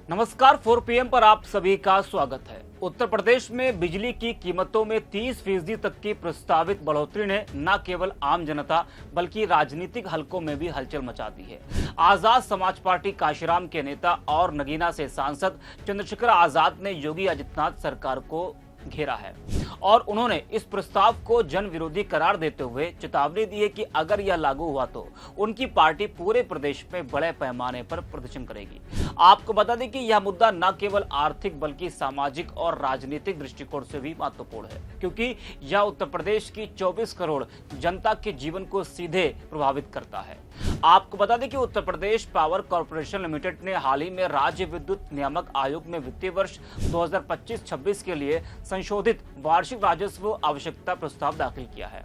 नमस्कार 4 PM पर आप सभी का स्वागत है। उत्तर प्रदेश में बिजली की कीमतों में 30% तक की प्रस्तावित बढ़ोतरी ने न केवल आम जनता बल्कि राजनीतिक हलकों में भी हलचल मचा दी है। आजाद समाज पार्टी काशीराम के नेता और नगीना से सांसद चंद्रशेखर आजाद ने योगी आदित्यनाथ सरकार को घेरा है और उन्होंने इस प्रस्ताव को जन विरोधी करार देते हुए चेतावनी दी है कि अगर यह लागू हुआ तो उनकी पार्टी पूरे प्रदेश में बड़े पैमाने पर प्रदर्शन करेगी। आपको बता दें कि यह मुद्दा न केवल आर्थिक बल्कि सामाजिक और राजनीतिक दृष्टिकोण से भी महत्वपूर्ण है, क्योंकि यह उत्तर प्रदेश की 24 करोड़ जनता के जीवन को सीधे प्रभावित करता है। आपको बता दें कि Uttar Pradesh power corporation limited ने हाल ही में राज्य विद्युत नियामक आयोग में वित्तीय वर्ष 2025-26 के लिए संशोधित वार्षिक राजस्व आवश्यकता प्रस्ताव दाखिल किया है।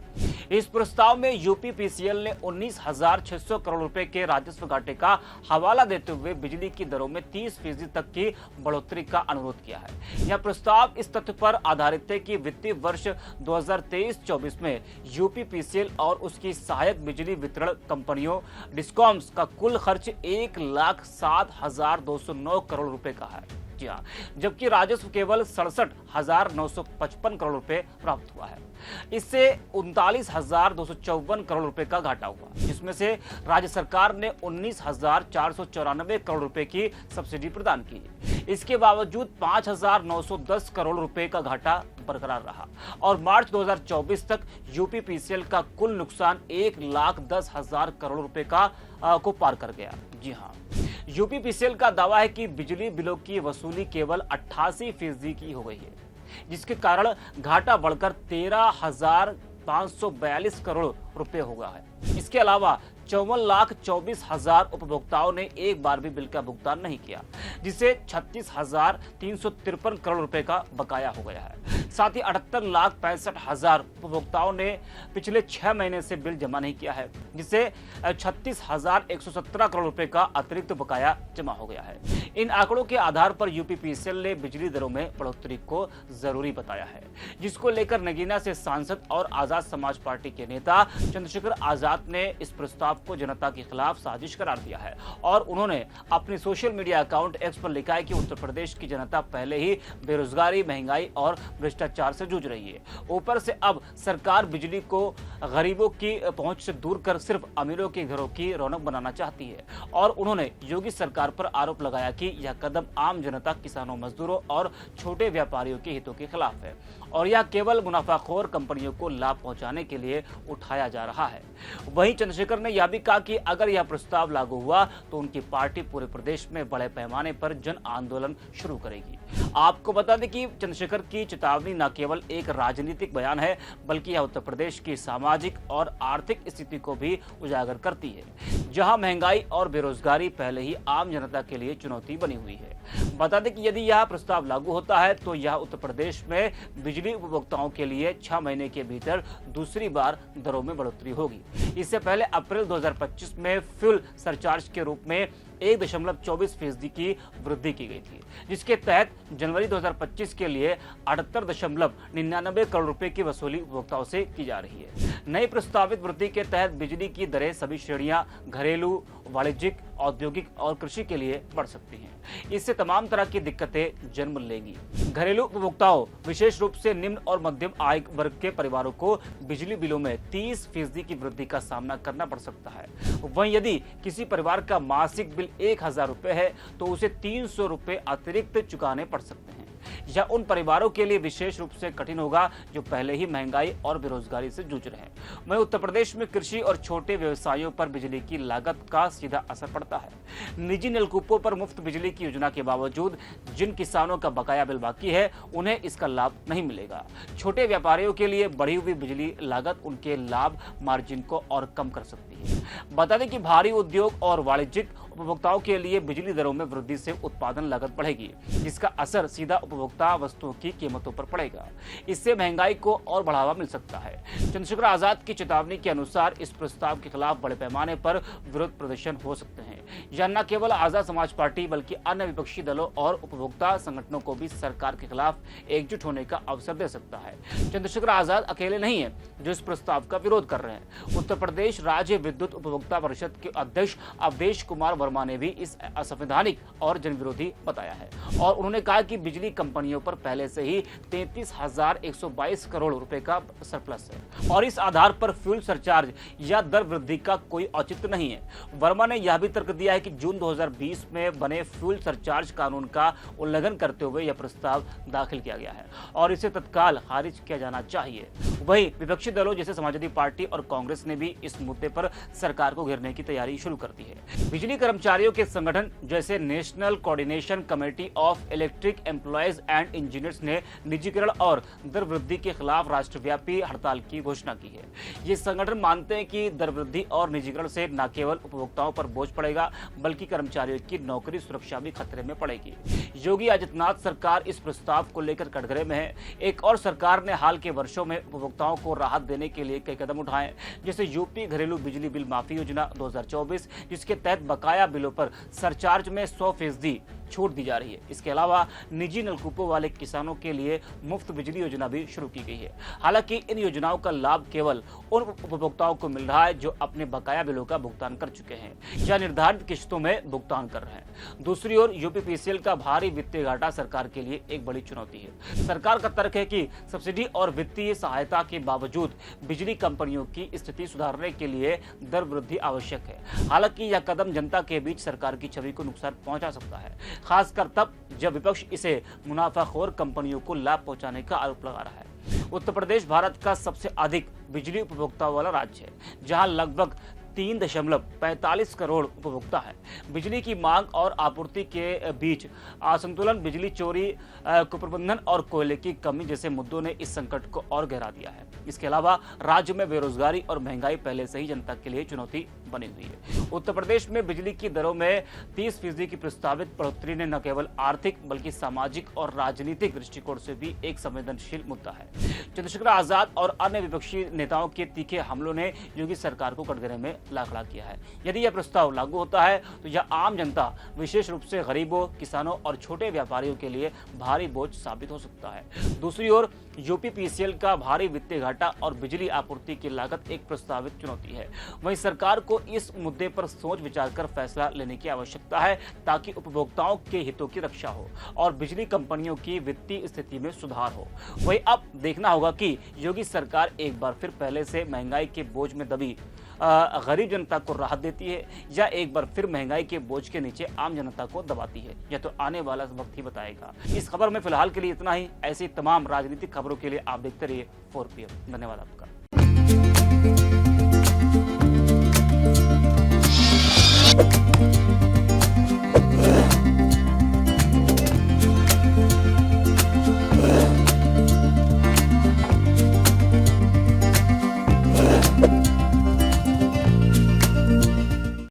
इस प्रस्ताव में यूपीपीसीएल ने 19,600 करोड़ रुपए के राजस्व घाटे का हवाला देते हुए बिजली की दरों में 30% तक की बढ़ोतरी का अनुरोध किया है। यह प्रस्ताव इस तथ्य पर आधारित है कि वित्तीय वर्ष 2023-24 में यूपीपीसीएल और उसकी सहायक बिजली वितरण कंपनियों डिस्कॉम्स का कुल खर्च 1,07,209 करोड़ रुपए का है। जी हाँ, जबकि राजस्व केवल 67,955 करोड़ रुपए प्राप्त हुआ है। इससे 39,254 करोड़ रुपए का घाटा हुआ, जिसमें से राज्य सरकार ने 19,494 करोड़ रुपए की सब्सिडी प्रदान की। इसके बावजूद 5,910 करोड़ रुपए का घाटा बरकरार रहा और मार्च 2024 तक यूपीपीसीएल का कुल नुकसान 1,10,000 करोड़ रुपए को पार कर गया। जी हाँ, यूपीपीसीएल का दावा है कि बिजली बिलों की वसूली केवल 88% की हो गई है, जिसके कारण घाटा बढ़कर 13,542 करोड़ रुपए हो गया है। इसके अलावा 54,24,000 उपभोक्ताओं ने एक बार भी बिल का भुगतान नहीं किया, जिससे 36,353 करोड़ रुपए का बकाया हो गया है। साथ ही 78,65,000 उपभोक्ताओं ने पिछले 6 महीने से बिल जमा नहीं किया है, जिससे 36,117 करोड़ रुपए का अतिरिक्त बकाया जमा हो गया है। इन आंकड़ों के आधार पर यूपीपीसीएल ने बिजली दरों में बढ़ोतरी को जरूरी बताया है, जिसको लेकर नगीना से सांसद और आजाद समाज पार्टी के नेता चंद्रशेखर आजाद ने इस प्रस्ताव को जनता के खिलाफ साजिश करार दिया है और उन्होंने अपने सोशल मीडिया अकाउंट एक्स पर लिखा है कि उत्तर प्रदेश की जनता पहले ही बेरोजगारी, महंगाई और भ्रष्टाचार से जूझ रही है। ऊपर से अब सरकार बिजली को गरीबों की पहुंच से दूर कर सिर्फ अमीरों के घरों की रौनक बनाना चाहती है और उन्होंने योगी सरकार पर आरोप लगाया कि यह कदम आम जनता, किसानों, मजदूरों और छोटे व्यापारियों के हितों के खिलाफ है और यह केवल मुनाफाखोर कंपनियों को लाभ पहुंचाने के लिए उठाया जा रहा है। वहीं चंद्रशेखर ने यह भी कहा कि अगर यह प्रस्ताव लागू हुआ तो उनकी पार्टी पूरे प्रदेश में बड़े पैमाने पर जन आंदोलन शुरू करेगी। आपको बता दें कि चंद्रशेखर की चेतावनी न केवल एक राजनीतिक बयान है, बल्कि यह उत्तर प्रदेश की सामाजिक और आर्थिक स्थिति को भी उजागर करती है, जहां महंगाई और बेरोजगारी पहले ही आम जनता के लिए चुनौती बनी हुई है। बता दें कि यदि यह प्रस्ताव लागू होता है तो यह उत्तर प्रदेश में बिजली उपभोक्ताओं के लिए 6 महीने के भीतर दूसरी बार दरों में बढ़ोतरी होगी। इससे पहले अप्रैल 2025 में फ्यूल सरचार्ज के रूप में 1.24% की वृद्धि की गई थी, जिसके तहत जनवरी 2025 के लिए 78.99 करोड़ रुपए की वसूली उपभोक्ताओं से की जा रही है। नई प्रस्तावित वृद्धि के तहत बिजली की दरें सभी श्रेणियां घरेलू, वाणिज्यिक, औद्योगिक और कृषि के लिए बढ़ सकती हैं। इससे तमाम तरह की दिक्कतें जन्म लेंगी। घरेलू उपभोक्ताओं, विशेष रूप से निम्न और मध्यम आय वर्ग के परिवारों को बिजली बिलों में 30% की वृद्धि का सामना करना पड़ सकता है। वहीं यदि किसी परिवार का मासिक बिल 1,000 रुपए है तो उसे 300 रुपए अतिरिक्त चुकाने पड़ सकते हैं। यह उन परिवारों के लिए विशेष रूप से कठिन होगा जो पहले ही महंगाई और बेरोजगारी से जूझ रहे हैं। वहीं उत्तर प्रदेश में कृषि और छोटे व्यवसायों पर बिजली की लागत का सीधा असर पड़ता है। निजी नलकूपों पर मुफ्त बिजली की योजना के बावजूद जिन किसानों का बकाया बिल बाकी है, उन्हें इसका लाभ नहीं मिलेगा। छोटे व्यापारियों के लिए बढ़ी हुई बिजली लागत उनके लाभ मार्जिन को और कम कर सकती है। बता दें कि भारी उद्योग और वाणिज्यिक उपभोक्ताओं के लिए बिजली दरों में वृद्धि से उत्पादन लागत बढ़ेगी, जिसका असर सीधा उपभोक्ता वस्तुओं की कीमतों पर पड़ेगा। इससे महंगाई को और बढ़ावा मिल सकता है। चंद्रशेखर आजाद की चेतावनी के अनुसार इस प्रस्ताव के खिलाफ बड़े पैमाने पर विरोध प्रदर्शन हो सकते हैं। यह न केवल आजाद समाज पार्टी बल्कि अन्य विपक्षी दलों और उपभोक्ता संगठनों को भी सरकार के खिलाफ एकजुट होने का अवसर दे सकता है। चंद्रशेखर आजाद अकेले नहीं है जो इस प्रस्ताव का विरोध कर रहे हैं। उत्तर प्रदेश राज्य विद्युत उपभोक्ता परिषद के अध्यक्ष अवधेश कुमार वर्मा वर्मा ने भी इस असंवैधानिक और जनविरोधी बताया है और उन्होंने कहा कि बिजली कंपनियों पर पहले से ही 33,122 करोड़ रुपए का सरप्लस है और इस आधार पर फ्यूल सरचार्ज या दर वृद्धि का कोई औचित्य नहीं है। वर्मा ने यह भी तर्क दिया है कि जून 2020 में बने फ्यूल सरचार्ज कानून का उल्लंघन करते हुए यह प्रस्ताव दाखिल किया गया है और इसे तत्काल खारिज किया जाना चाहिए। वहीं विपक्षी दलों जैसे समाजवादी पार्टी और कांग्रेस ने भी इस मुद्दे पर सरकार को घेरने की तैयारी शुरू कर दी है। बिजली कर्मचारियों के संगठन जैसे national coordination committee of electric employees and engineers ने निजीकरण और दर वृद्धि के खिलाफ राष्ट्रव्यापी हड़ताल की घोषणा की है। ये संगठन मानते हैं कि दर वृद्धि और निजीकरण से न केवल उपभोक्ताओं पर बोझ पड़ेगा बल्कि कर्मचारियों की नौकरी सुरक्षा भी खतरे में पड़ेगी। योगी आदित्यनाथ सरकार इस प्रस्ताव को लेकर कटघरे में है। एक और सरकार ने हाल के वर्षों में उपभोक्ताओं को राहत देने के लिए कई कदम उठाए, जैसे यूपी घरेलू बिजली बिल माफी योजना 2024, जिसके तहत बकाया बिलों पर सरचार्ज में 100% छूट दी जा रही है। इसके अलावा निजी नलकूपों वाले किसानों के लिए मुफ्त बिजली योजना भी शुरू की गई है। हालांकि इन योजनाओं का लाभ केवल उन उपभोक्ताओं को मिल रहा है जो अपने बकाया बिलों का भुगतान कर चुके हैं या निर्धारित किश्तों में भुगतान कर रहे हैं। दूसरी ओर यूपीपीसीएल का भारी वित्तीय घाटा सरकार के लिए एक बड़ी चुनौती है। सरकार का तर्क है कि सब्सिडी और वित्तीय सहायता के बावजूद बिजली कंपनियों की स्थिति सुधारने के लिए दर वृद्धि आवश्यक है। हालांकि यह कदम जनता के बीच सरकार की छवि को नुकसान पहुंचा सकता है, खासकर तब जब विपक्ष इसे मुनाफाखोर कंपनियों को लाभ पहुंचाने का आरोप लगा रहा है। उत्तर प्रदेश भारत का सबसे अधिक बिजली उपभोक्ताओं वाला राज्य है, जहां लगभग 3.45 करोड़ उपभोक्ता है। बिजली की मांग और आपूर्ति के बीच असंतुलन, बिजली चोरी, कुप्रबंधन और कोयले की कमी जैसे मुद्दों ने इस संकट को और गहरा दिया है। इसके अलावा राज्य में बेरोजगारी और महंगाई पहले से ही जनता के लिए चुनौती बनी हुई है। उत्तर प्रदेश में बिजली की दरों में 30% की प्रस्तावित बढ़ोतरी ने न केवल आर्थिक बल्कि सामाजिक और राजनीतिक दृष्टिकोण से भी एक संवेदनशील मुद्दा है। चंद्रशेखर आजाद और अन्य विपक्षी नेताओं के तीखे हमलों ने योगी सरकार को कटघरे में ला खड़ा किया है। यदि यह प्रस्ताव लागू होता है तो यह आम जनता, विशेष रूप से गरीबों, किसानों और छोटे व्यापारियों के लिए भारी बोझ साबित हो सकता है। दूसरी ओर यूपीपीसीएल का भारी वित्तीय घाटा और बिजली आपूर्ति की लागत एक प्रस्तावित चुनौती है। वहीं सरकार को इस मुद्दे पर सोच विचार कर फैसला लेने की आवश्यकता है ताकि उपभोक्ताओं के हितों की रक्षा हो और बिजली कंपनियों की वित्तीय स्थिति में सुधार हो। वहीं अब देखना होगा कि योगी सरकार एक बार फिर पहले से महंगाई के बोझ में दबी गरीब जनता को राहत देती है या एक बार फिर महंगाई के बोझ के नीचे आम जनता को दबाती है। यह तो आने वाला वक्त ही बताएगा। इस खबर में फिलहाल के लिए इतना ही। ऐसी तमाम राजनीतिक खबरों के लिए आप देखते रहिए 4PM। धन्यवाद आपका।